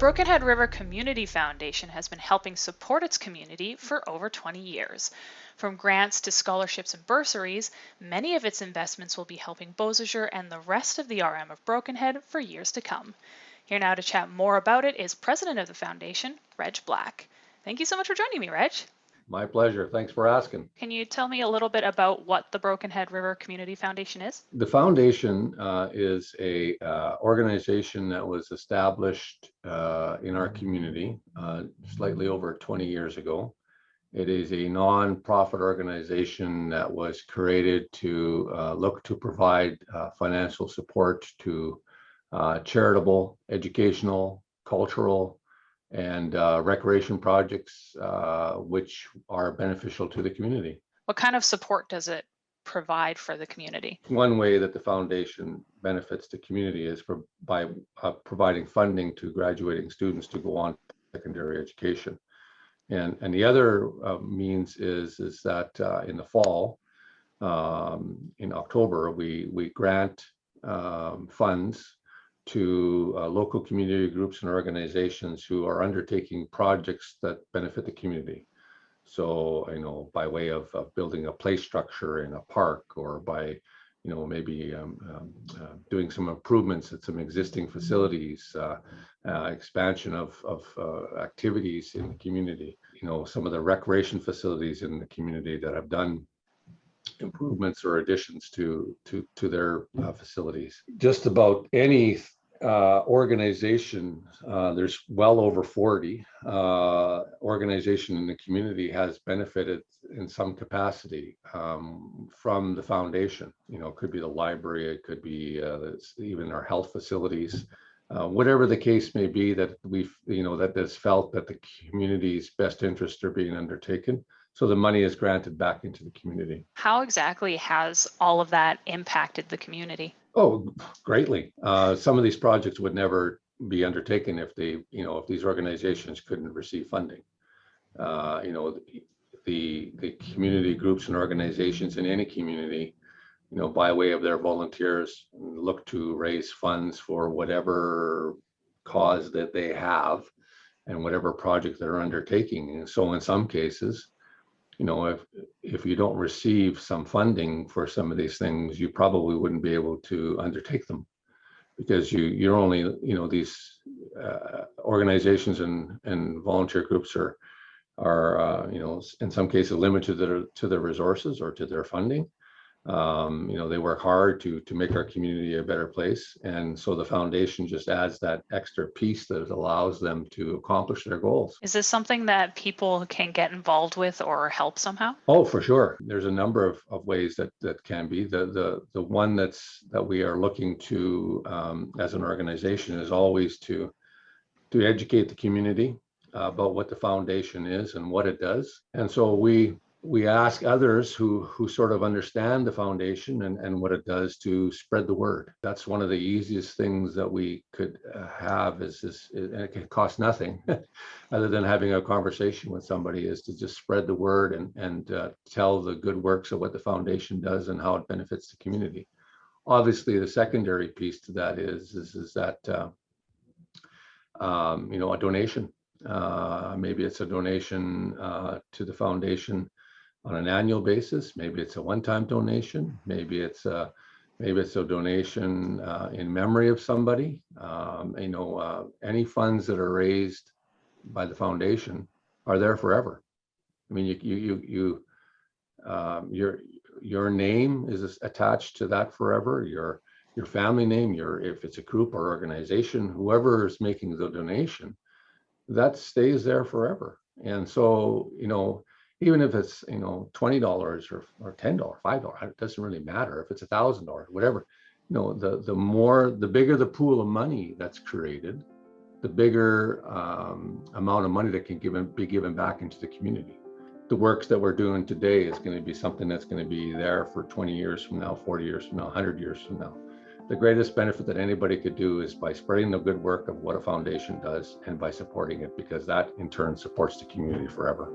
Brokenhead River Community Foundation has been helping support its community for over 20 years. From grants to scholarships and bursaries, many of its investments will be helping Beausejour and the rest of the RM of Brokenhead for years to come. Here now to chat more about it is President of the Foundation, Reg Black. Thank you so much for joining me, Reg. My pleasure. Thanks for asking. Can you tell me a little bit about what the Brokenhead River Community Foundation is? The foundation is a organization that was established in our community slightly over 20 years ago. It is a non-profit organization that was created to look to provide financial support to charitable, educational, cultural, and recreation projects which are beneficial to the community. What kind of support does it provide for the community? One way that the foundation benefits the community is by providing funding to graduating students to go on secondary education. And the other means is that in the fall, in October, we grant funds to local community groups and organizations who are undertaking projects that benefit the community. So, by way of building a play structure in a park, or by, maybe doing some improvements at some existing facilities, expansion of activities in the community. Some of the recreation facilities in the community that have done improvements or additions to their facilities. Just about any organization, there's well over 40 organization in the community has benefited in some capacity from the foundation. It could be the library, it could be even our health facilities, whatever the case may be, that that has felt that the community's best interests are being undertaken. So the money is granted back into the community. How exactly has all of that impacted the community? Oh, greatly. Some of these projects would never be undertaken if if these organizations couldn't receive funding. The community groups and organizations in any community, by way of their volunteers, look to raise funds for whatever cause that they have and whatever project they're undertaking. And so in some cases, if you don't receive some funding for some of these things, you probably wouldn't be able to undertake them, because you're only, these organizations and volunteer groups are in some cases limited to their resources or to their funding. They work hard to make our community a better place. And so the foundation just adds that extra piece that allows them to accomplish their goals. Is this something that people can get involved with or help somehow? Oh, for sure. There's a number of ways that can be. The one that we are looking to as an organization is always to educate the community about what the foundation is and what it does. And so we ask others who sort of understand the foundation and what it does to spread the word. That's one of the easiest things that we could have and it can cost nothing other than having a conversation with somebody, is to just spread the word and tell the good works of what the foundation does and how it benefits the community. Obviously, the secondary piece to that is that a donation. Maybe it's a donation to the foundation on an annual basis. Maybe it's a one-time donation. Maybe it's a donation in memory of somebody. Any funds that are raised by the foundation are there forever. I mean, your name is attached to that forever. Your family name, if it's a group or organization, whoever is making the donation, that stays there forever. And so, even if it's $20 or $10, $5, it doesn't really matter. If it's $1,000, whatever, the bigger the pool of money that's created, the bigger amount of money that can be given back into the community. The works that we're doing today is going to be something that's going to be there for 20 years from now, 40 years from now, 100 years from now. The greatest benefit that anybody could do is by spreading the good work of what a foundation does and by supporting it, because that in turn supports the community forever.